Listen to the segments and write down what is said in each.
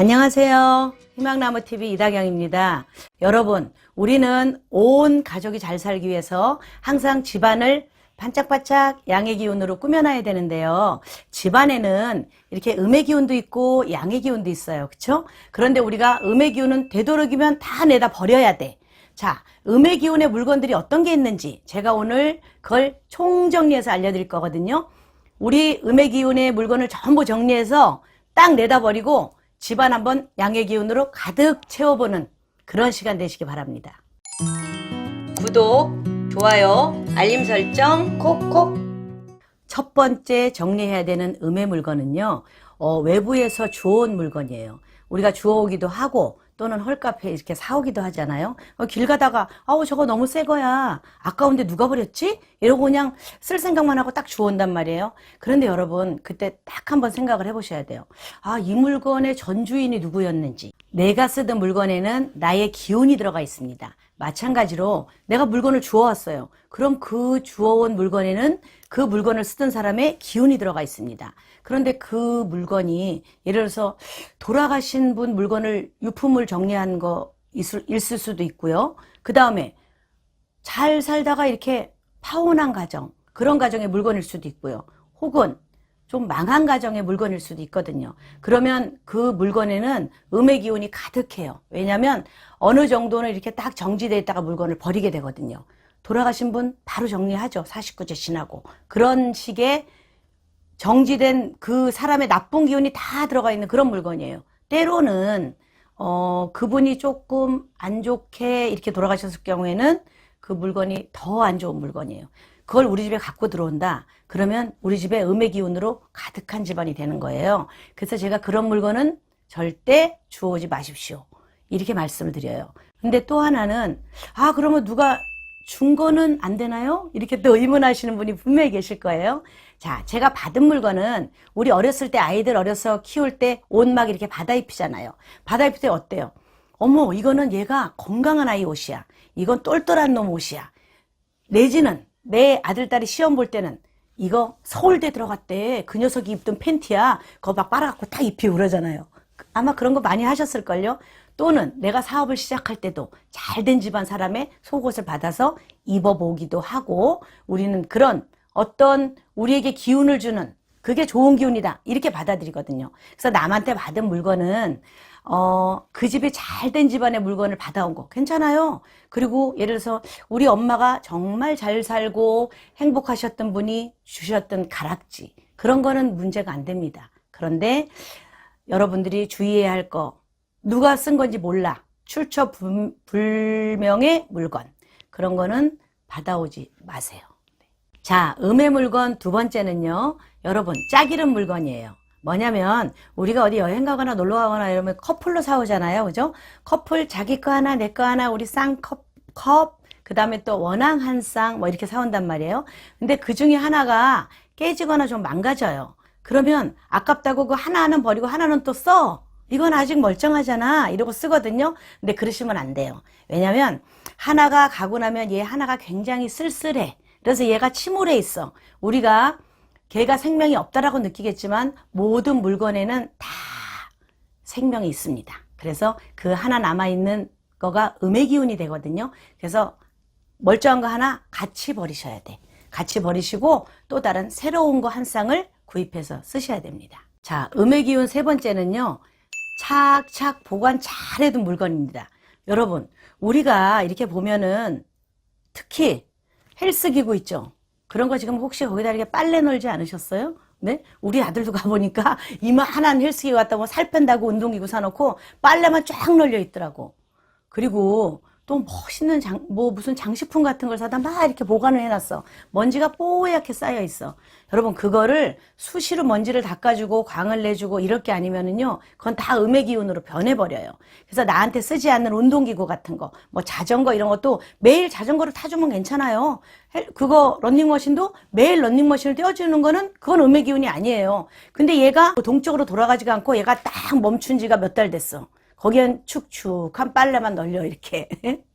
안녕하세요. 희망나무TV 이다경입니다. 여러분, 우리는 온 가족이 잘 살기 위해서 항상 집안을 반짝반짝 양의 기운으로 꾸며놔야 되는데요. 집안에는 이렇게 음의 기운도 있고 양의 기운도 있어요. 그렇죠? 그런데 우리가 음의 기운은 되도록이면 다 내다 버려야 돼. 자, 음의 기운의 물건들이 어떤 게 있는지 제가 오늘 그걸 총정리해서 알려드릴 거거든요. 우리 음의 기운의 물건을 전부 정리해서 딱 내다 버리고 집안 한번 양의 기운으로 가득 채워보는 그런 시간 되시기 바랍니다. 구독, 좋아요, 알림 설정 콕콕. 첫 번째 정리해야 되는 음의 물건은요, 외부에서 주워온 물건이에요. 우리가 주워오기도 하고 또는 헐카페에 이렇게 사오기도 하잖아요. 길 가다가 아우 저거 너무 새 거야, 아까운데 누가 버렸지? 이러고 그냥 쓸 생각만 하고 딱 주워온단 말이에요. 그런데 여러분, 그때 딱 한번 생각을 해보셔야 돼요. 아, 이 물건의 전주인이 누구였는지. 내가 쓰던 물건에는 나의 기운이 들어가 있습니다. 마찬가지로 내가 물건을 주워왔어요. 그럼 그 주워온 물건에는 그 물건을 쓰던 사람의 기운이 들어가 있습니다. 그런데 그 물건이 예를 들어서 돌아가신 분 물건을 유품을 정리한 거 있을 수도 있고요. 그 다음에 잘 살다가 이렇게 파혼한 가정, 그런 가정의 물건일 수도 있고요. 혹은 좀 망한 가정의 물건일 수도 있거든요. 그러면 그 물건에는 음의 기운이 가득해요. 왜냐하면 어느 정도는 이렇게 딱 정지되어 있다가 물건을 버리게 되거든요. 돌아가신 분 바로 정리하죠. 49제 지나고. 그런 식의 정지된 그 사람의 나쁜 기운이 다 들어가 있는 그런 물건이에요. 때로는 그분이 조금 안 좋게 이렇게 돌아가셨을 경우에는 그 물건이 더 안 좋은 물건이에요. 그걸 우리 집에 갖고 들어온다. 그러면 우리 집에 음의 기운으로 가득한 집안이 되는 거예요. 그래서 제가 그런 물건은 절대 주워오지 마십시오. 이렇게 말씀을 드려요. 근데 또 하나는, 아, 그러면 누가 준 거는 안 되나요? 이렇게 또 의문하시는 분이 분명히 계실 거예요. 자, 제가 받은 물건은 우리 어렸을 때 아이들 어려서 키울 때 옷 막 이렇게 받아 입히잖아요. 받아 입힐 때 어때요? 어머, 이거는 얘가 건강한 아이 옷이야. 이건 똘똘한 놈 옷이야. 내지는 내 아들, 딸이 시험 볼 때는 이거 서울대 들어갔대. 그 녀석이 입던 팬티야. 그거 막 빨아갖고 딱 입히고 그러잖아요. 아마 그런 거 많이 하셨을걸요? 또는 내가 사업을 시작할 때도 잘된 집안 사람의 속옷을 받아서 입어보기도 하고, 우리는 그런 어떤 우리에게 기운을 주는, 그게 좋은 기운이다, 이렇게 받아들이거든요. 그래서 남한테 받은 물건은 그 집이 잘된 집안의 물건을 받아온 거 괜찮아요. 그리고 예를 들어서 우리 엄마가 정말 잘 살고 행복하셨던 분이 주셨던 가락지, 그런 거는 문제가 안 됩니다. 그런데 여러분들이 주의해야 할 거, 누가 쓴 건지 몰라, 출처 불명의 물건, 그런 거는 받아오지 마세요. 자, 음의 물건 두 번째는요, 여러분, 짝 이름 물건이에요. 뭐냐면 우리가 어디 여행 가거나 놀러 가거나 이러면 커플로 사오잖아요. 그죠? 커플 자기 거 하나 내 거 하나 우리 쌍컵 그 다음에 또 원앙 한 쌍 뭐 이렇게 사온단 말이에요. 근데 그 중에 하나가 깨지거나 좀 망가져요. 그러면 아깝다고 그 하나는 버리고 하나는 또 써. 이건 아직 멀쩡하잖아, 이러고 쓰거든요. 근데 그러시면 안 돼요. 왜냐면 하나가 가고 나면 얘 하나가 굉장히 쓸쓸해. 그래서 얘가 침울해 있어. 우리가 걔가 생명이 없다라고 느끼겠지만 모든 물건에는 다 생명이 있습니다. 그래서 그 하나 남아있는 거가 음의 기운이 되거든요. 그래서 멀쩡한 거 하나 같이 버리셔야 돼. 같이 버리시고 또 다른 새로운 거 한 쌍을 구입해서 쓰셔야 됩니다. 자, 음의 기운 세 번째는요, 착착 보관 잘 해둔 물건입니다. 여러분, 우리가 이렇게 보면은 특히 헬스기구 있죠? 그런 거 지금 혹시 거기다 이렇게 빨래 널지 않으셨어요? 네? 우리 아들도 가보니까 이만한 헬스기구 갖다 뭐 살 뺀다고 운동기구 사놓고 빨래만 쫙 널려 있더라고. 그리고 또 멋있는 무슨 장식품 같은 걸 사다 막 이렇게 보관을 해놨어. 먼지가 뽀얗게 쌓여 있어. 여러분, 그거를 수시로 먼지를 닦아주고 광을 내주고 이럴 게 아니면은요, 그건 다 음의 기운으로 변해버려요. 그래서 나한테 쓰지 않는 운동기구 같은 거, 뭐 자전거 이런 것도 매일 자전거를 타주면 괜찮아요. 그거 런닝머신도 매일 런닝머신을 떼어주는 거는 그건 음의 기운이 아니에요. 근데 얘가 동쪽으로 돌아가지가 않고 얘가 딱 멈춘 지가 몇 달 됐어. 거기엔 축축한 빨래만 널려 이렇게.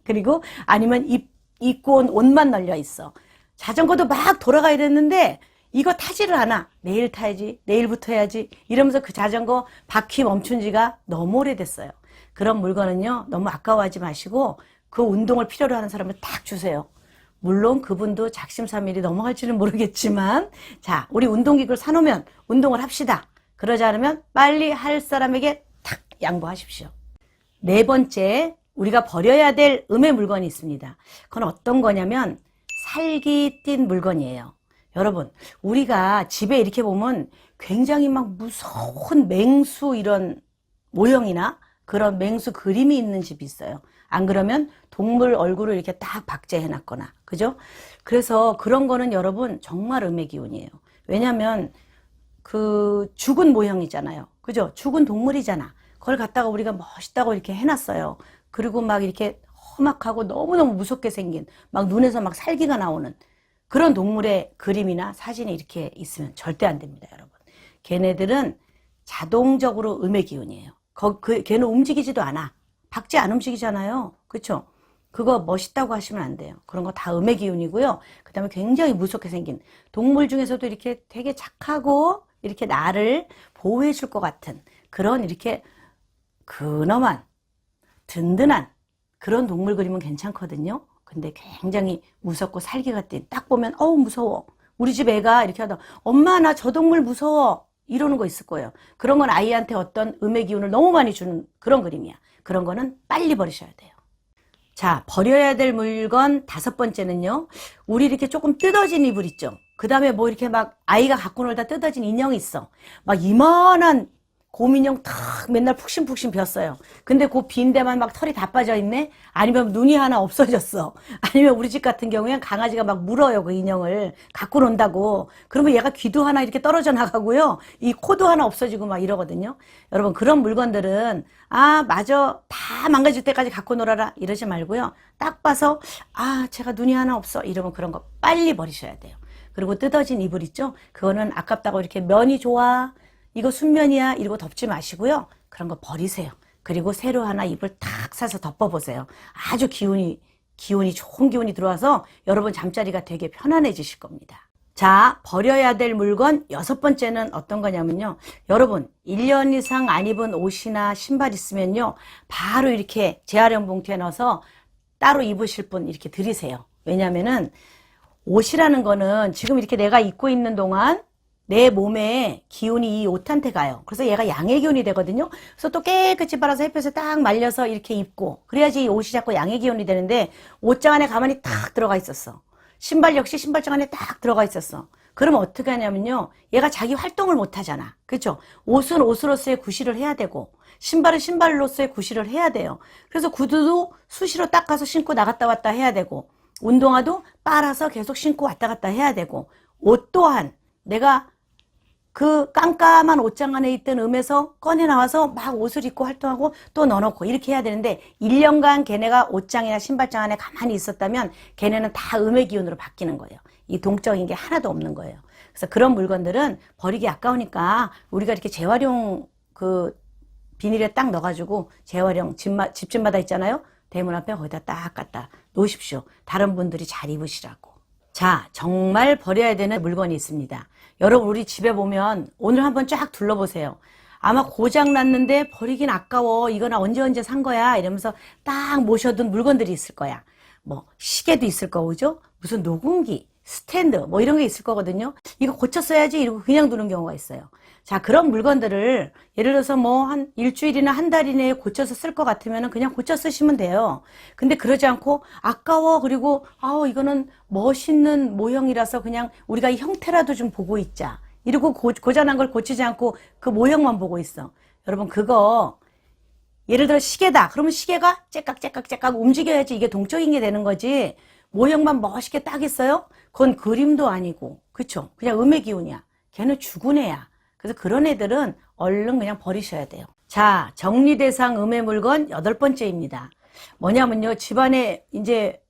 그리고 아니면 입고 온 옷만 널려 있어. 자전거도 막 돌아가야 됐는데 이거 타지를 않아. 내일 타야지, 내일부터 해야지 이러면서 그 자전거 바퀴 멈춘 지가 너무 오래됐어요. 그런 물건은요 너무 아까워하지 마시고 그 운동을 필요로 하는 사람을 딱 주세요. 물론 그분도 작심삼일이 넘어갈지는 모르겠지만, 자, 우리 운동기구를 사놓으면 운동을 합시다. 그러지 않으면 빨리 할 사람에게 탁 양보하십시오. 네 번째, 우리가 버려야 될 음의 물건이 있습니다. 그건 어떤 거냐면 살기 띈 물건이에요. 여러분, 우리가 집에 이렇게 보면 굉장히 막 무서운 맹수 이런 모형이나 그런 맹수 그림이 있는 집이 있어요. 안 그러면 동물 얼굴을 이렇게 딱 박제해 놨거나, 그죠? 그래서 그런 거는 여러분 정말 음의 기운이에요. 왜냐면 그 죽은 모형이잖아요. 그죠? 죽은 동물이잖아. 그걸 갖다가 우리가 멋있다고 이렇게 해놨어요. 그리고 막 이렇게 험악하고 너무너무 무섭게 생긴, 막 눈에서 막 살기가 나오는 그런 동물의 그림이나 사진이 이렇게 있으면 절대 안 됩니다, 여러분. 걔네들은 자동적으로 음의 기운이에요. 걔는 움직이지도 않아. 박제 안 움직이잖아요. 그쵸? 그거 멋있다고 하시면 안 돼요. 그런 거 다 음의 기운이고요. 그 다음에 굉장히 무섭게 생긴 동물 중에서도 이렇게 되게 착하고 이렇게 나를 보호해 줄 것 같은 그런 이렇게 근엄한 든든한 그런 동물 그림은 괜찮거든요. 근데 굉장히 무섭고 살기가 띈, 딱 보면 어우 무서워. 우리 집 애가 이렇게 하다 엄마 나 저 동물 무서워 이러는 거 있을 거예요. 그런 건 아이한테 어떤 음의 기운을 너무 많이 주는 그런 그림이야. 그런 거는 빨리 버리셔야 돼요. 자, 버려야 될 물건 다섯 번째는요. 우리 이렇게 조금 뜯어진 이불 있죠. 그 다음에 뭐 이렇게 막 아이가 갖고 놀다 뜯어진 인형이 있어. 막 이만한 곰인형 탁 맨날 푹신푹신 ቢ었어요. 근데 그 빈 데만 막 털이 다 빠져 있네? 아니면 눈이 하나 없어졌어. 아니면 우리 집 같은 경우엔 강아지가 막 물어요, 그 인형을. 갖고 논다고. 그러면 얘가 귀도 하나 이렇게 떨어져 나가고요. 이 코도 하나 없어지고 막 이러거든요. 여러분, 그런 물건들은, 아, 맞아. 다 망가질 때까지 갖고 놀아라. 이러지 말고요. 딱 봐서, 아, 제가 눈이 하나 없어. 이러면 그런 거 빨리 버리셔야 돼요. 그리고 뜯어진 이불 있죠? 그거는 아깝다고 이렇게 면이 좋아. 이거 순면이야 이러고 덮지 마시고요. 그런 거 버리세요. 그리고 새로 하나 이불 탁 사서 덮어보세요. 아주 기운이 좋은 기운이 들어와서 여러분 잠자리가 되게 편안해지실 겁니다. 자, 버려야 될 물건 여섯 번째는 어떤 거냐면요. 여러분 1년 이상 안 입은 옷이나 신발 있으면요. 바로 이렇게 재활용 봉투에 넣어서 따로 입으실 분 이렇게 드리세요. 왜냐면은 옷이라는 거는 지금 이렇게 내가 입고 있는 동안 내 몸에 기운이 이 옷한테 가요. 그래서 얘가 양의 기운이 되거든요. 그래서 또 깨끗이 빨아서 햇볕에 딱 말려서 이렇게 입고 그래야지 이 옷이 자꾸 양의 기운이 되는데 옷장 안에 가만히 딱 들어가 있었어. 신발 역시 신발장 안에 딱 들어가 있었어. 그러면 어떻게 하냐면요. 얘가 자기 활동을 못 하잖아. 그렇죠? 옷은 옷으로서의 구실을 해야 되고 신발은 신발로서의 구실을 해야 돼요. 그래서 구두도 수시로 닦아서 신고 나갔다 왔다 해야 되고 운동화도 빨아서 계속 신고 왔다 갔다 해야 되고 옷 또한 내가 그 깜깜한 옷장 안에 있던 음에서 꺼내 나와서 막 옷을 입고 활동하고 또 넣어놓고 이렇게 해야 되는데 1년간 걔네가 옷장이나 신발장 안에 가만히 있었다면 걔네는 다 음의 기운으로 바뀌는 거예요. 이 동적인 게 하나도 없는 거예요. 그래서 그런 물건들은 버리기 아까우니까 우리가 이렇게 재활용 그 비닐에 딱 넣어가지고 재활용 집집마다 있잖아요. 대문 앞에 거기다 딱 갖다 놓으십시오. 다른 분들이 잘 입으시라고. 자, 정말 버려야 되는 물건이 있습니다. 여러분 우리 집에 보면 오늘 한번 쫙 둘러보세요. 아마 고장 났는데 버리긴 아까워. 이거 나 언제 산 거야. 이러면서 딱 모셔둔 물건들이 있을 거야. 뭐 시계도 있을 거고, 그죠? 무슨 녹음기, 스탠드 뭐 이런 게 있을 거거든요. 이거 고쳐 써야지 이러고 그냥 두는 경우가 있어요. 자, 그런 물건들을 예를 들어서 뭐 한 일주일이나 한 달 이내에 고쳐서 쓸 것 같으면 그냥 고쳐 쓰시면 돼요. 근데 그러지 않고 아까워 그리고 이거는 멋있는 모형이라서 그냥 우리가 이 형태라도 좀 보고 있자. 이러고 고장난 걸 고치지 않고 그 모형만 보고 있어. 여러분 그거 예를 들어 시계다. 그러면 시계가 째깍째깍째깍 움직여야지 이게 동적인 게 되는 거지. 모형만 멋있게 딱 있어요? 그건 그림도 아니고 그쵸? 그냥 음의 기운이야. 걔는 죽은 애야. 그래서 그런 애들은 얼른 그냥 버리셔야 돼요. 자, 정리대상 음의 물건 여덟 번째입니다. 뭐냐면요. 집안에 이제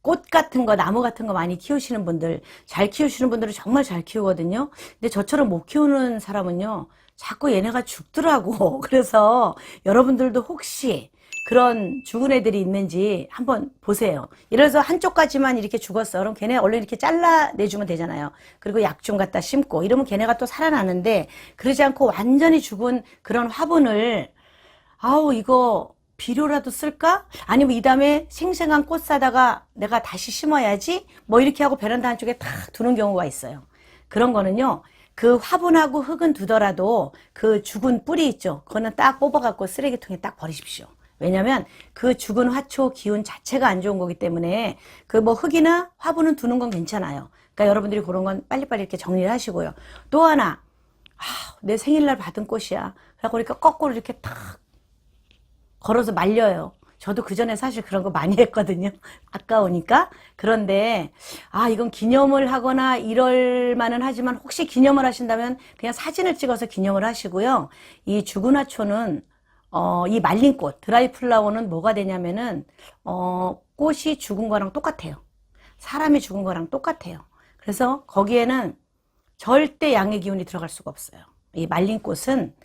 꽃 같은 거, 나무 같은 거 많이 키우시는 분들, 잘 키우시는 분들은 정말 잘 키우거든요. 근데 저처럼 못 키우는 사람은요. 자꾸 얘네가 죽더라고. 그래서 여러분들도 혹시 그런 죽은 애들이 있는지 한번 보세요. 예를 들어서 한쪽까지만 이렇게 죽었어. 그럼 걔네 얼른 이렇게 잘라내주면 되잖아요. 그리고 약 좀 갖다 심고 이러면 걔네가 또 살아나는데, 그러지 않고 완전히 죽은 그런 화분을 아우 이거 비료라도 쓸까? 아니면 이 다음에 생생한 꽃 사다가 내가 다시 심어야지? 뭐 이렇게 하고 베란다 한쪽에 탁 두는 경우가 있어요. 그런 거는요, 그 화분하고 흙은 두더라도 그 죽은 뿌리 있죠? 그거는 딱 뽑아갖고 쓰레기통에 딱 버리십시오. 왜냐면 그 죽은 화초 기운 자체가 안 좋은 거기 때문에 그 뭐 흙이나 화분은 두는 건 괜찮아요. 그러니까 여러분들이 그런 건 빨리빨리 이렇게 정리를 하시고요. 또 하나, 내 생일날 받은 꽃이야. 그러니까 거꾸로 이렇게 탁 걸어서 말려요. 저도 그 전에 사실 그런 거 많이 했거든요. 아까우니까. 그런데 이건 기념을 하거나 이럴 만은 하지만, 혹시 기념을 하신다면 그냥 사진을 찍어서 기념을 하시고요. 이 죽은 화초는 이 말린 꽃, 드라이 플라워는 뭐가 되냐면은 꽃이 죽은 거랑 똑같아요. 사람이 죽은 거랑 똑같아요. 그래서 거기에는 절대 양의 기운이 들어갈 수가 없어요. 이 말린 꽃은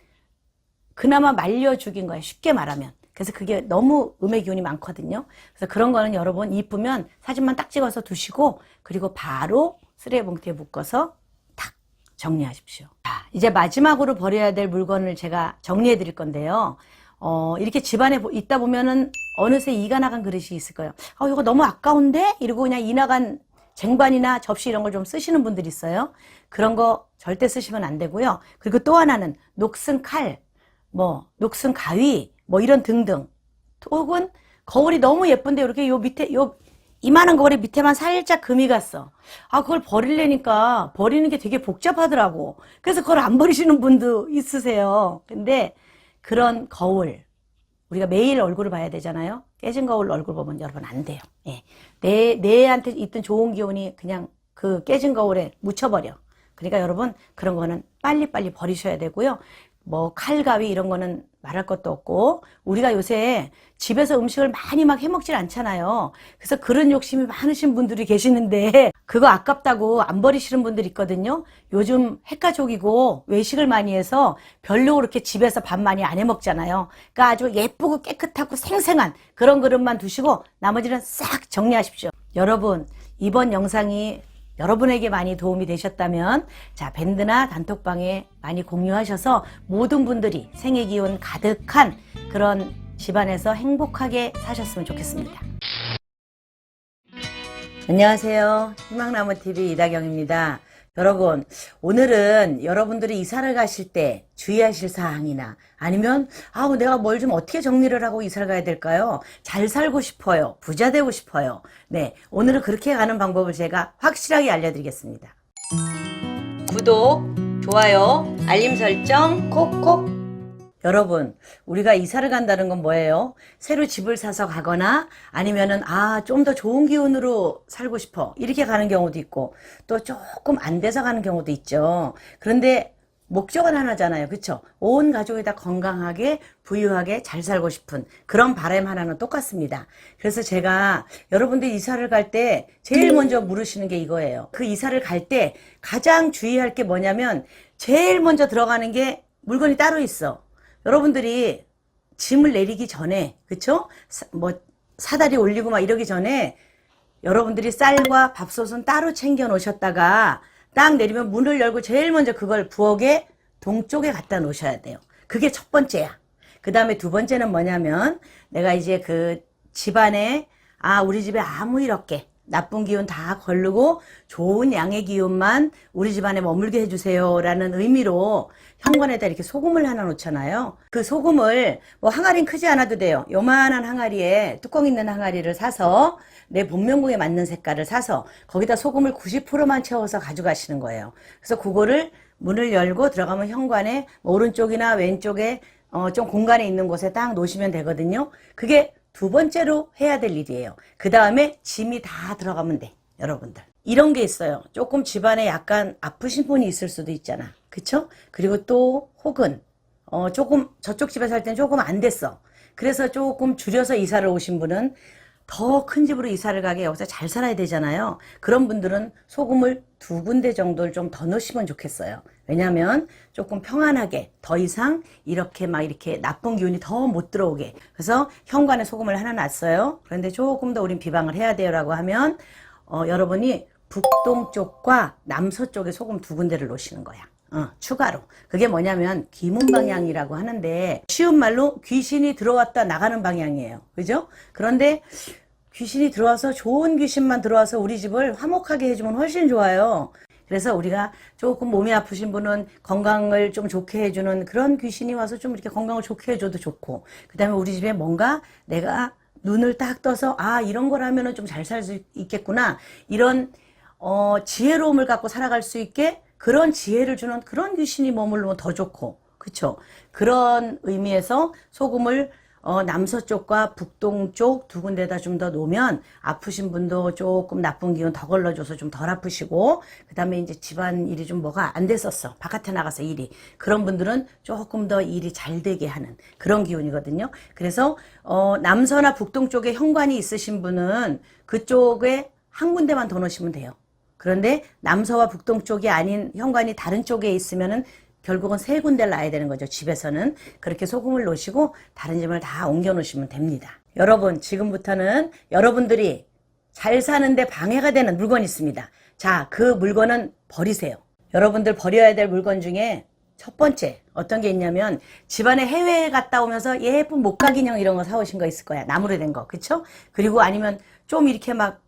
그나마 말려 죽인 거예요. 쉽게 말하면. 그래서 그게 너무 음의 기운이 많거든요. 그래서 그런 거는 여러분 이쁘면 사진만 딱 찍어서 두시고, 그리고 바로 쓰레기 봉투에 묶어서 탁 정리하십시오. 자, 이제 마지막으로 버려야 될 물건을 제가 정리해 드릴 건데요. 이렇게 집안에 있다 보면은 어느새 이가 나간 그릇이 있을 거예요. 이거 너무 아까운데? 이러고 그냥 이 나간 쟁반이나 접시 이런 걸 좀 쓰시는 분들이 있어요. 그런 거 절대 쓰시면 안 되고요. 그리고 또 하나는 녹슨 칼, 녹슨 가위, 이런 등등. 혹은 거울이 너무 예쁜데 이렇게 요 밑에 이만한 거울에 밑에만 살짝 금이 갔어. 그걸 버리려니까 버리는 게 되게 복잡하더라고. 그래서 그걸 안 버리시는 분도 있으세요. 근데 그런 거울, 우리가 매일 얼굴을 봐야 되잖아요. 깨진 거울 얼굴 보면 여러분 안 돼요. 예. 내한테 있던 좋은 기운이 그냥 그 깨진 거울에 묻혀버려. 그러니까 여러분 그런 거는 빨리빨리 버리셔야 되고요. 칼, 가위 이런 거는 말할 것도 없고, 우리가 요새 집에서 음식을 많이 막 해먹질 않잖아요. 그래서 그런 욕심이 많으신 분들이 계시는데 그거 아깝다고 안 버리시는 분들이 있거든요. 요즘 핵가족이고 외식을 많이 해서 별로 그렇게 집에서 밥 많이 안 해먹잖아요. 그러니까 아주 예쁘고 깨끗하고 생생한 그런 그릇만 두시고 나머지는 싹 정리하십시오. 여러분, 이번 영상이 여러분에게 많이 도움이 되셨다면, 자, 밴드나 단톡방에 많이 공유하셔서 모든 분들이 생의 기운 가득한 그런 집안에서 행복하게 사셨으면 좋겠습니다. 안녕하세요. 희망나무TV 이다경입니다. 여러분, 오늘은 여러분들이 이사를 가실 때 주의하실 사항이나, 아니면 내가 뭘 좀 어떻게 정리를 하고 이사를 가야 될까요? 잘 살고 싶어요. 부자 되고 싶어요. 네, 오늘은 그렇게 가는 방법을 제가 확실하게 알려드리겠습니다. 구독, 좋아요, 알림 설정 콕콕. 여러분, 우리가 이사를 간다는 건 뭐예요? 새로 집을 사서 가거나, 아니면은 좀 더 좋은 기운으로 살고 싶어 이렇게 가는 경우도 있고, 또 조금 안 돼서 가는 경우도 있죠. 그런데 목적은 하나잖아요. 그쵸? 온 가족이 다 건강하게 부유하게 잘 살고 싶은 그런 바람 하나는 똑같습니다. 그래서 제가 여러분들 이사를 갈 때 제일 먼저 물으시는 게 이거예요. 그 이사를 갈 때 가장 주의할 게 뭐냐면, 제일 먼저 들어가는 게 물건이 따로 있어. 여러분들이 짐을 내리기 전에, 그쵸? 사다리 올리고 막 이러기 전에 여러분들이 쌀과 밥솥은 따로 챙겨 놓으셨다가 딱 내리면 문을 열고 제일 먼저 그걸 부엌에 동쪽에 갖다 놓으셔야 돼요. 그게 첫 번째야. 그 다음에 두 번째는 뭐냐면, 내가 이제 그 집안에 우리 집에 아무 일 없게 나쁜 기운 다 걸르고 좋은 양의 기운만 우리 집안에 머물게 해주세요 라는 의미로 현관에다 이렇게 소금을 하나 놓잖아요. 그 소금을 항아리는 크지 않아도 돼요. 요만한 항아리에 뚜껑 있는 항아리를 사서 내 본명궁에 맞는 색깔을 사서 거기다 소금을 90%만 채워서 가져가시는 거예요. 그래서 그거를 문을 열고 들어가면 현관에 오른쪽이나 왼쪽에 좀 공간이 있는 곳에 딱 놓으시면 되거든요. 그게 두 번째로 해야 될 일이에요. 그 다음에 짐이 다 들어가면 돼. 여러분들, 이런 게 있어요. 조금 집안에 약간 아프신 분이 있을 수도 있잖아. 그쵸? 그리고 또 혹은 조금 저쪽 집에 살 때는 조금 안 됐어. 그래서 조금 줄여서 이사를 오신 분은 더 큰 집으로 이사를 가게 여기서 잘 살아야 되잖아요. 그런 분들은 소금을 2군데 정도를 좀 더 넣으시면 좋겠어요. 왜냐하면 조금 평안하게 더 이상 이렇게 막 이렇게 나쁜 기운이 더 못 들어오게. 그래서 현관에 소금을 하나 놨어요. 그런데 조금 더 우린 비방을 해야 돼요라고 하면 여러분이 북동쪽과 남서쪽에 소금 2군데를 놓으시는 거야. 추가로. 그게 뭐냐면 귀문방향이라고 하는데 쉬운 말로 귀신이 들어왔다 나가는 방향이에요. 그죠? 그런데 귀신이 들어와서 좋은 귀신만 들어와서 우리 집을 화목하게 해주면 훨씬 좋아요. 그래서 우리가 조금 몸이 아프신 분은 건강을 좀 좋게 해주는 그런 귀신이 와서 좀 이렇게 건강을 좋게 해줘도 좋고, 그 다음에 우리 집에 뭔가 내가 눈을 딱 떠서 이런 거라면은 좀 잘 살 수 있겠구나, 이런 지혜로움을 갖고 살아갈 수 있게 그런 지혜를 주는 그런 귀신이 머물르면 더 좋고, 그쵸? 그런 의미에서 소금을 남서쪽과 북동쪽 2군데다 좀 더 놓으면 아프신 분도 조금 나쁜 기운 더 걸러줘서 좀 덜 아프시고, 그 다음에 이제 집안 일이 좀 뭐가 안 됐었어. 바깥에 나가서 일이. 그런 분들은 조금 더 일이 잘 되게 하는 그런 기운이거든요. 그래서 남서나 북동쪽에 현관이 있으신 분은 그쪽에 한 군데만 더 놓으시면 돼요. 그런데 남서와 북동쪽이 아닌 현관이 다른 쪽에 있으면은 결국은 3군데를 놔야 되는 거죠. 집에서는. 그렇게 소금을 놓으시고 다른 집을 다 옮겨 놓으시면 됩니다. 여러분, 지금부터는 여러분들이 잘 사는데 방해가 되는 물건이 있습니다. 자, 그 물건은 버리세요. 여러분들 버려야 될 물건 중에 첫 번째 어떤 게 있냐면, 집안에 해외에 갔다 오면서 예쁜 목각 인형 이런 거 사오신 거 있을 거야. 나무로 된 거. 그쵸? 그리고 아니면 좀 이렇게 막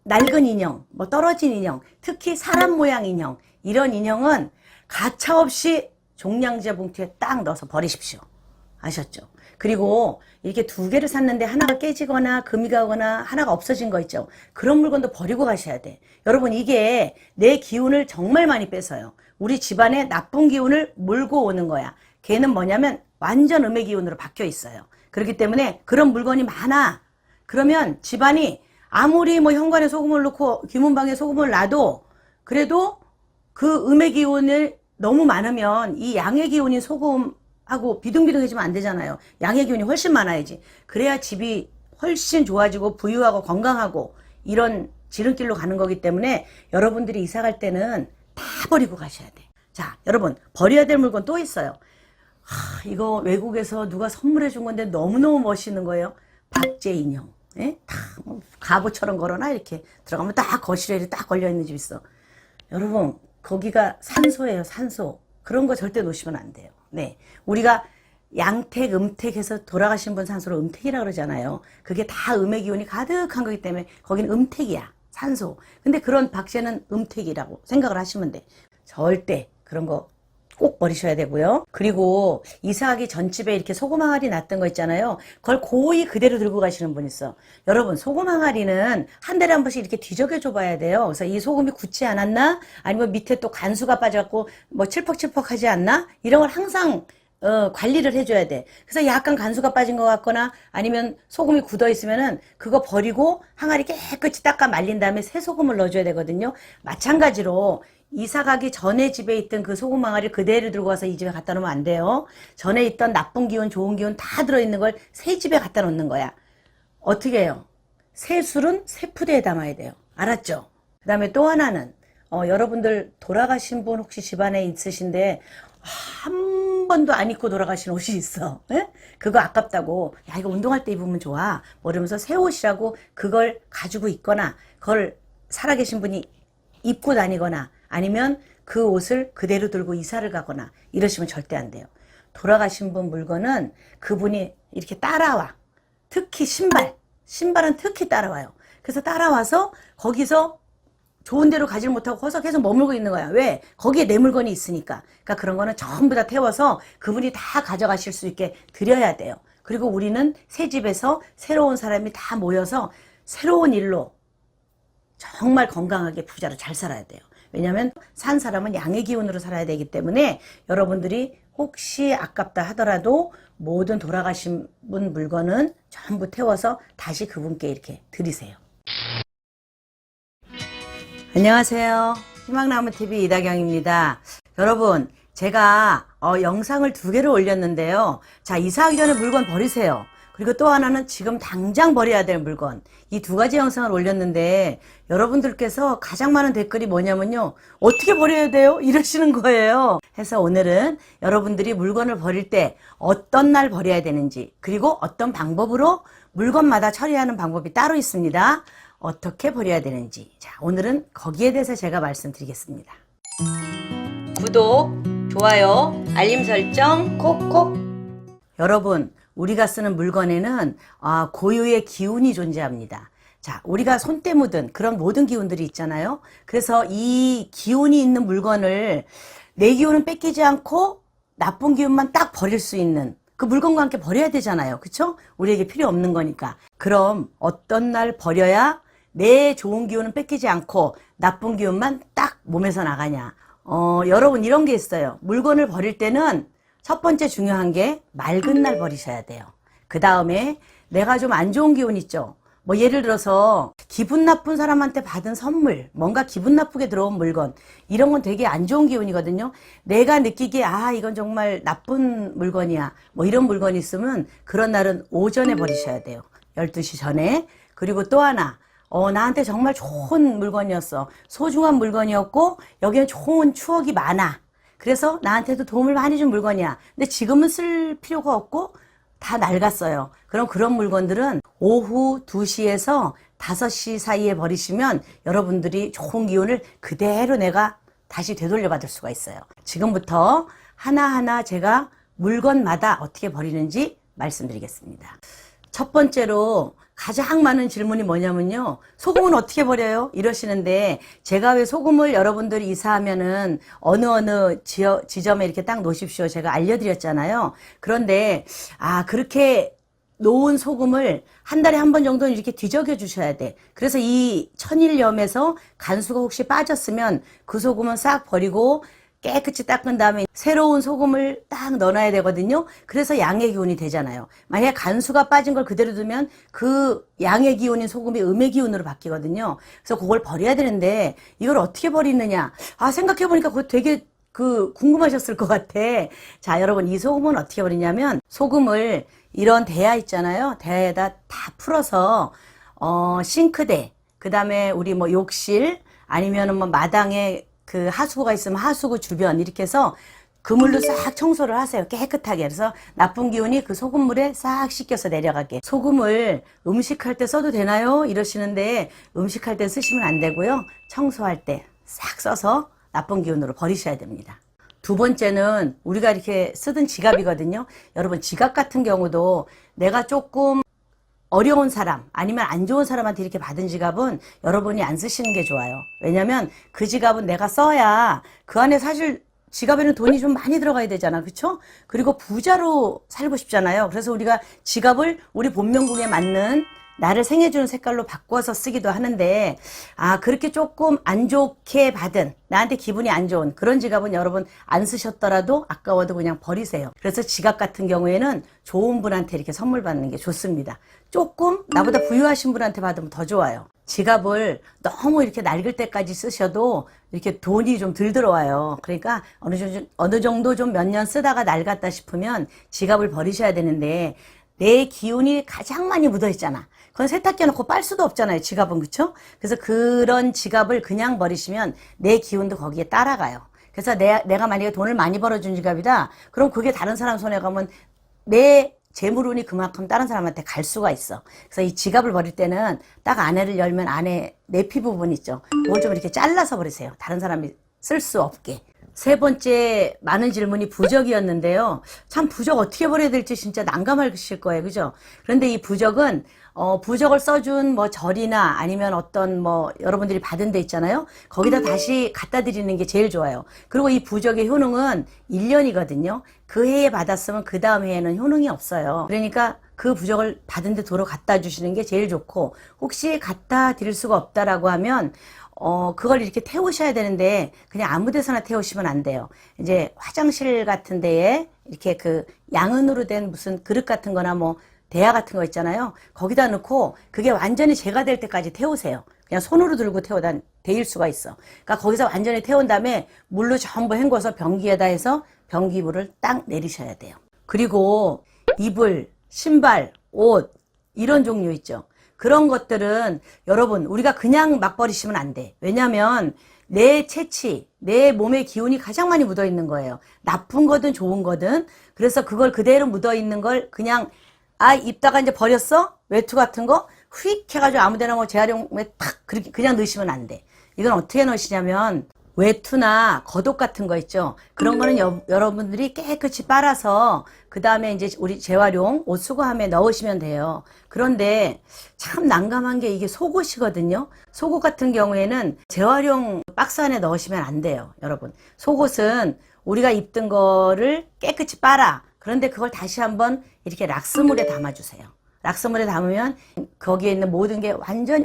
낡은 인형, 뭐 떨어진 인형, 특히 사람 모양 인형, 이런 인형은 가차없이 종량제 봉투에 딱 넣어서 버리십시오. 아셨죠? 그리고 이렇게 2개를 샀는데 하나가 깨지거나 금이 가거나 하나가 없어진 거 있죠? 그런 물건도 버리고 가셔야 돼. 여러분, 이게 내 기운을 정말 많이 뺏어요. 우리 집안에 나쁜 기운을 몰고 오는 거야. 걔는 뭐냐면 완전 음의 기운으로 바뀌어 있어요. 그렇기 때문에 그런 물건이 많아. 그러면 집안이 아무리 뭐 현관에 소금을 넣고 귀문방에 소금을 놔도 그래도 그 음의 기운을 너무 많으면 이 양의 기운이 소금하고 비등비등해지면 안 되잖아요. 양의 기운이 훨씬 많아야지. 그래야 집이 훨씬 좋아지고 부유하고 건강하고 이런 지름길로 가는 거기 때문에 여러분들이 이사 갈 때는 다 버리고 가셔야 돼. 자, 여러분, 버려야 될 물건 또 있어요. 이거 외국에서 누가 선물해 준 건데 너무너무 멋있는 거예요. 박제 인형. 예? 다 가보처럼 걸어놔. 이렇게 들어가면 딱 거실에 딱 걸려있는 집 있어. 여러분, 거기가 산소예요. 산소. 그런 거 절대 놓으시면 안 돼요. 네, 우리가 양택, 음택해서 돌아가신 분 산소를 음택이라고 그러잖아요. 그게 다 음의 기운이 가득한 거기 때문에 거기는 음택이야. 산소. 근데 그런 박제는 음택이라고 생각을 하시면 돼. 절대 그런 거 꼭 버리셔야 되고요. 그리고 이사하기 전집에 이렇게 소금 항아리 놨던 거 있잖아요. 그걸 고이 그대로 들고 가시는 분 있어. 여러분, 소금 항아리는 한 달에 한 번씩 이렇게 뒤적여 줘 봐야 돼요. 그래서 이 소금이 굳지 않았나? 아니면 밑에 또 간수가 빠져갖고 뭐 칠퍽칠퍽 하지 않나? 이런 걸 항상 관리를 해줘야 돼. 그래서 약간 간수가 빠진 것 같거나 아니면 소금이 굳어 있으면은 그거 버리고 항아리 깨끗이 닦아 말린 다음에 새 소금을 넣어줘야 되거든요. 마찬가지로 이사 가기 전에 집에 있던 그 소금 항아리를 그대로 들고 와서 이 집에 갖다 놓으면 안 돼요. 전에 있던 나쁜 기운, 좋은 기운 다 들어있는 걸 새 집에 갖다 놓는 거야. 어떻게 해요? 새 술은 새 푸대에 담아야 돼요. 알았죠? 그 다음에 또 하나는 여러분들 돌아가신 분 혹시 집안에 있으신데 한 번도 안 입고 돌아가신 옷이 있어. 에? 그거 아깝다고, 야, 이거 운동할 때 입으면 좋아 뭐 이러면서 새 옷이라고 그걸 가지고 있거나 그걸 살아계신 분이 입고 다니거나 아니면 그 옷을 그대로 들고 이사를 가거나 이러시면 절대 안 돼요. 돌아가신 분 물건은 그분이 이렇게 따라와. 특히 신발은 특히 따라와요. 그래서 따라와서 거기서 좋은 데로 가지를 못하고 거기서 계속 머물고 있는 거야. 왜? 거기에 내 물건이 있으니까. 그러니까 그런 거는 전부 다 태워서 그분이 다 가져가실 수 있게 드려야 돼요. 그리고 우리는 새 집에서 새로운 사람이 다 모여서 새로운 일로 정말 건강하게 부자로 잘 살아야 돼요. 왜냐하면 산 사람은 양의 기운으로 살아야 되기 때문에 여러분들이 혹시 아깝다 하더라도 모든 돌아가신 분 물건은 전부 태워서 다시 그분께 이렇게 드리세요. 안녕하세요. 희망나무TV 이다경입니다. 여러분, 제가 영상을 2개를 올렸는데요. 자, 이사하기 전에 물건 버리세요. 그리고 또 하나는 지금 당장 버려야 될 물건. 이 두 가지 영상을 올렸는데 여러분들께서 가장 많은 댓글이 뭐냐면요. 어떻게 버려야 돼요? 이러시는 거예요. 해서 오늘은 여러분들이 물건을 버릴 때 어떤 날 버려야 되는지, 그리고 어떤 방법으로 물건마다 처리하는 방법이 따로 있습니다. 어떻게 버려야 되는지. 자, 오늘은 거기에 대해서 제가 말씀드리겠습니다. 구독, 좋아요, 알림 설정 콕콕. 여러분, 우리가 쓰는 물건에는 고유의 기운이 존재합니다. 자, 우리가 손때 묻은 그런 모든 기운들이 있잖아요. 그래서 이 기운이 있는 물건을 내 기운은 뺏기지 않고 나쁜 기운만 딱 버릴 수 있는 그 물건과 함께 버려야 되잖아요. 그쵸? 우리에게 필요 없는 거니까. 그럼 어떤 날 버려야 내 좋은 기운은 뺏기지 않고 나쁜 기운만 딱 몸에서 나가냐. 여러분 이런 게 있어요. 물건을 버릴 때는 첫 번째 중요한 게 맑은 날 버리셔야 돼요. 그 다음에 내가 좀 안 좋은 기운 있죠. 뭐 예를 들어서 기분 나쁜 사람한테 받은 선물, 뭔가 기분 나쁘게 들어온 물건, 이런 건 되게 안 좋은 기운이거든요. 내가 느끼기에 이건 정말 나쁜 물건이야. 뭐 이런 물건이 있으면 그런 날은 오전에 버리셔야 돼요. 12시 전에. 그리고 또 하나, 나한테 정말 좋은 물건이었어. 소중한 물건이었고 여기에 좋은 추억이 많아. 그래서 나한테도 도움을 많이 준 물건이야. 근데 지금은 쓸 필요가 없고 다 낡았어요. 그럼 그런 물건들은 오후 2시에서 5시 사이에 버리시면 여러분들이 좋은 기운을 그대로 내가 다시 되돌려 받을 수가 있어요. 지금부터 하나하나 제가 물건마다 어떻게 버리는지 말씀드리겠습니다. 첫 번째로 가장 많은 질문이 뭐냐면요. 소금은 어떻게 버려요? 이러시는데 제가 왜 소금을 여러분들이 이사하면은 어느 지점에 이렇게 딱 놓으십시오. 제가 알려드렸잖아요. 그런데 그렇게 놓은 소금을 한 달에 한 번 정도는 이렇게 뒤적여 주셔야 돼. 그래서 이 천일염에서 간수가 혹시 빠졌으면 그 소금은 싹 버리고 깨끗이 닦은 다음에 새로운 소금을 딱 넣어놔야 되거든요. 그래서 양의 기운이 되잖아요. 만약에 간수가 빠진 걸 그대로 두면 그 양의 기운인 소금이 음의 기운으로 바뀌거든요. 그래서 그걸 버려야 되는데 이걸 어떻게 버리느냐. 생각해보니까 그거 되게 궁금하셨을 것 같아. 자, 여러분 이 소금은 어떻게 버리냐면 소금을 이런 대야 있잖아요. 대야에다 다 풀어서 싱크대, 그 다음에 우리 뭐 욕실 아니면은 뭐 마당에 그 하수구가 있으면 하수구 주변 이렇게 해서 그물로 싹 청소를 하세요. 깨끗하게. 그래서 나쁜 기운이 그 소금물에 싹 씻겨서 내려가게. 소금을 음식할 때 써도 되나요? 이러시는데 음식할 때 쓰시면 안 되고요. 청소할 때 싹 써서 나쁜 기운으로 버리셔야 됩니다. 두 번째는 우리가 이렇게 쓰던 지갑이거든요. 여러분 지갑 같은 경우도 내가 조금 어려운 사람 아니면 안 좋은 사람한테 이렇게 받은 지갑은 여러분이 안 쓰시는 게 좋아요. 왜냐면 그 지갑은 내가 써야 그 안에 사실 지갑에는 돈이 좀 많이 들어가야 되잖아. 그쵸? 그리고 부자로 살고 싶잖아요. 그래서 우리가 지갑을 우리 본명국에 맞는 나를 생해주는 색깔로 바꿔서 쓰기도 하는데 그렇게 조금 안 좋게 받은 나한테 기분이 안 좋은 그런 지갑은 여러분 안 쓰셨더라도 아까워도 그냥 버리세요. 그래서 지갑 같은 경우에는 좋은 분한테 이렇게 선물 받는 게 좋습니다. 조금 나보다 부유하신 분한테 받으면 더 좋아요. 지갑을 너무 이렇게 낡을 때까지 쓰셔도 이렇게 돈이 좀 덜 들어와요. 그러니까 어느 정도 좀 몇 년 쓰다가 낡았다 싶으면 지갑을 버리셔야 되는데 내 기운이 가장 많이 묻어 있잖아. 그건 세탁기에 넣고 빨 수도 없잖아요. 지갑은. 그쵸? 그래서 그런 지갑을 그냥 버리시면 내 기운도 거기에 따라가요. 그래서 내가 만약에 돈을 많이 벌어준 지갑이다. 그럼 그게 다른 사람 손에 가면 내 재물운이 그만큼 다른 사람한테 갈 수가 있어. 그래서 이 지갑을 버릴 때는 딱 안에를 열면 안에 내피 부분 있죠. 그걸 좀 이렇게 잘라서 버리세요. 다른 사람이 쓸 수 없게. 세 번째 많은 질문이 부적이었는데요. 참 부적 어떻게 버려야 될지 진짜 난감하실 거예요. 그죠? 그런데 이 부적은 부적을 써준 뭐 절이나 아니면 어떤 뭐 여러분들이 받은 데 있잖아요. 거기다 다시 갖다 드리는 게 제일 좋아요. 그리고 이 부적의 효능은 1년이거든요. 그 해에 받았으면 그 다음 해에는 효능이 없어요. 그러니까 그 부적을 받은 데 도로 갖다 주시는 게 제일 좋고, 혹시 갖다 드릴 수가 없다라고 하면 그걸 이렇게 태우셔야 되는데 그냥 아무 데서나 태우시면 안 돼요. 이제 화장실 같은 데에 이렇게 그 양은으로 된 무슨 그릇 같은 거나 뭐 대야 같은 거 있잖아요. 거기다 넣고 그게 완전히 제가 될 때까지 태우세요. 그냥 손으로 들고 태우다 데일 수가 있어. 그러니까 거기서 완전히 태운 다음에 물로 전부 헹궈서 변기에다 해서 변기물을 딱 내리셔야 돼요. 그리고 이불, 신발, 옷, 이런 종류 있죠. 그런 것들은 여러분 우리가 그냥 막 버리시면 안 돼. 왜냐면 내 체치, 내 몸의 기운이 가장 많이 묻어 있는 거예요. 나쁜 거든 좋은 거든. 그래서 그걸 그대로 묻어 있는 걸 그냥 입다가 이제 버렸어? 외투 같은 거 휙 해가지고 아무데나 뭐 재활용에 탁 그렇게 그냥 넣으시면 안 돼. 이건 어떻게 넣으시냐면 외투나 겉옷 같은 거 있죠. 그런 거는 여러분들이 깨끗이 빨아서 그 다음에 이제 우리 재활용 옷 수거함에 넣으시면 돼요. 그런데 참 난감한 게 이게 속옷이거든요. 속옷 같은 경우에는 재활용 박스 안에 넣으시면 안 돼요, 여러분. 속옷은 우리가 입던 거를 깨끗이 빨아. 그런데 그걸 다시 한번 이렇게 락스물에 담아주세요. 락스물에 담으면 거기에 있는 모든 게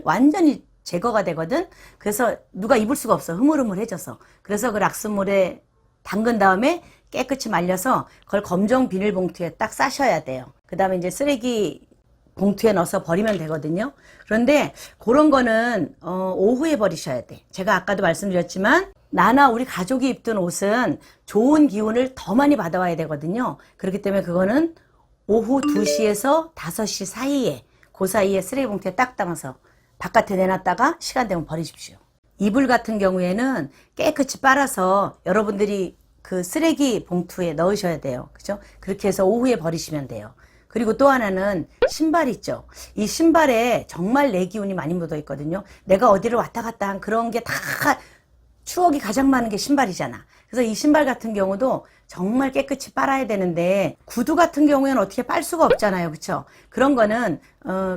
완전히 제거가 되거든. 그래서 누가 입을 수가 없어. 흐물흐물해져서. 그래서 그 락스물에 담근 다음에 깨끗이 말려서 그걸 검정 비닐봉투에 딱 싸셔야 돼요. 그 다음에 이제 쓰레기 봉투에 넣어서 버리면 되거든요. 그런데 그런 거는 오후에 버리셔야 돼. 제가 아까도 말씀드렸지만 나나 우리 가족이 입던 옷은 좋은 기운을 더 많이 받아와야 되거든요. 그렇기 때문에 그거는 오후 2시에서 5시 사이에 그 사이에 쓰레기 봉투에 딱 담아서 바깥에 내놨다가 시간 되면 버리십시오. 이불 같은 경우에는 깨끗이 빨아서 여러분들이 그 쓰레기 봉투에 넣으셔야 돼요. 그죠? 그렇게 해서 오후에 버리시면 돼요. 그리고 또 하나는 신발 있죠. 이 신발에 정말 내 기운이 많이 묻어 있거든요. 내가 어디를 왔다 갔다 한 그런 게 다 추억이 가장 많은 게 신발이잖아. 그래서 이 신발 같은 경우도 정말 깨끗이 빨아야 되는데 구두 같은 경우에는 어떻게 빨 수가 없잖아요. 그렇죠? 그런 거는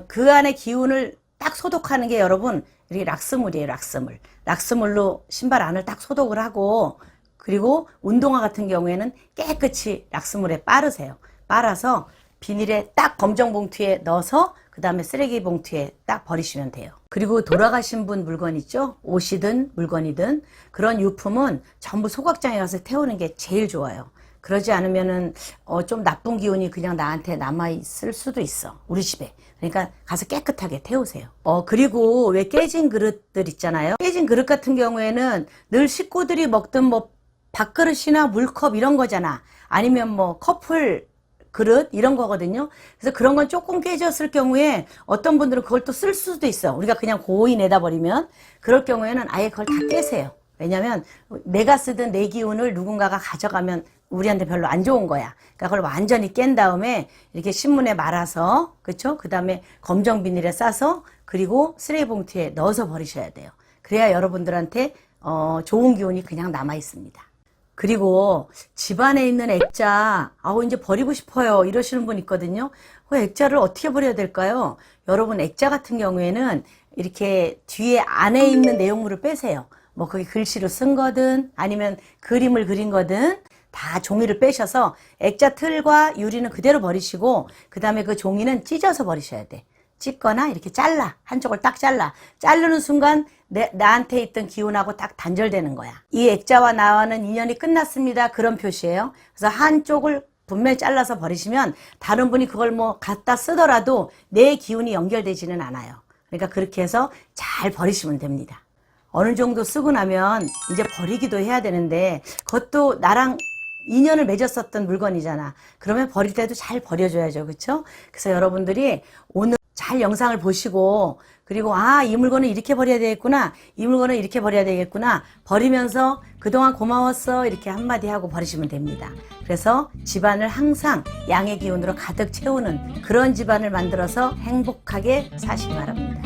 그 안에 기운을 딱 소독하는 게 여러분 이렇게 락스물이에요. 락스물. 락스물로 신발 안을 딱 소독을 하고 그리고 운동화 같은 경우에는 깨끗이 락스물에 빨으세요. 빨아서 비닐에 딱 검정 봉투에 넣어서 그 다음에 쓰레기 봉투에 딱 버리시면 돼요. 그리고 돌아가신 분 물건 있죠? 옷이든 물건이든 그런 유품은 전부 소각장에 가서 태우는 게 제일 좋아요. 그러지 않으면은 좀 나쁜 기운이 그냥 나한테 남아있을 수도 있어. 우리 집에. 그러니까 가서 깨끗하게 태우세요. 그리고 왜 깨진 그릇들 있잖아요. 깨진 그릇 같은 경우에는 늘 식구들이 먹던 뭐 밥그릇이나 물컵 이런 거잖아. 아니면 뭐 커플 그릇 이런 거거든요. 그래서 그런 건 조금 깨졌을 경우에 어떤 분들은 그걸 또 쓸 수도 있어. 우리가 그냥 고이 내다 버리면 그럴 경우에는 아예 그걸 다 깨세요. 왜냐면 내가 쓰던 내 기운을 누군가가 가져가면 우리한테 별로 안 좋은 거야. 그러니까 그걸 완전히 깬 다음에 이렇게 신문에 말아서 그렇죠? 그다음에 검정 비닐에 싸서 그리고 쓰레기 봉투에 넣어서 버리셔야 돼요. 그래야 여러분들한테 좋은 기운이 그냥 남아 있습니다. 그리고 집안에 있는 액자 이제 버리고 싶어요 이러시는 분 있거든요. 그 액자를 어떻게 버려야 될까요? 여러분 액자 같은 경우에는 이렇게 뒤에 안에 있는 내용물을 빼세요. 뭐 거기 글씨로 쓴 거든 아니면 그림을 그린 거든 다 종이를 빼셔서 액자 틀과 유리는 그대로 버리시고 그 다음에 그 종이는 찢어서 버리셔야 돼. 찢거나 이렇게 잘라. 한쪽을 딱 잘라. 자르는 순간 나한테 있던 기운하고 딱 단절되는 거야. 이 액자와 나와는 인연이 끝났습니다. 그런 표시예요. 그래서 한쪽을 분명히 잘라서 버리시면 다른 분이 그걸 뭐 갖다 쓰더라도 내 기운이 연결되지는 않아요. 그러니까 그렇게 해서 잘 버리시면 됩니다. 어느 정도 쓰고 나면 이제 버리기도 해야 되는데 그것도 나랑 인연을 맺었었던 물건이잖아. 그러면 버릴 때도 잘 버려줘야죠. 그렇죠? 그래서 여러분들이 오늘 잘 영상을 보시고 그리고 이 물건은 이렇게 버려야 되겠구나. 이 물건은 이렇게 버려야 되겠구나. 버리면서 그동안 고마웠어. 이렇게 한마디 하고 버리시면 됩니다. 그래서 집안을 항상 양의 기운으로 가득 채우는 그런 집안을 만들어서 행복하게 사시기 바랍니다.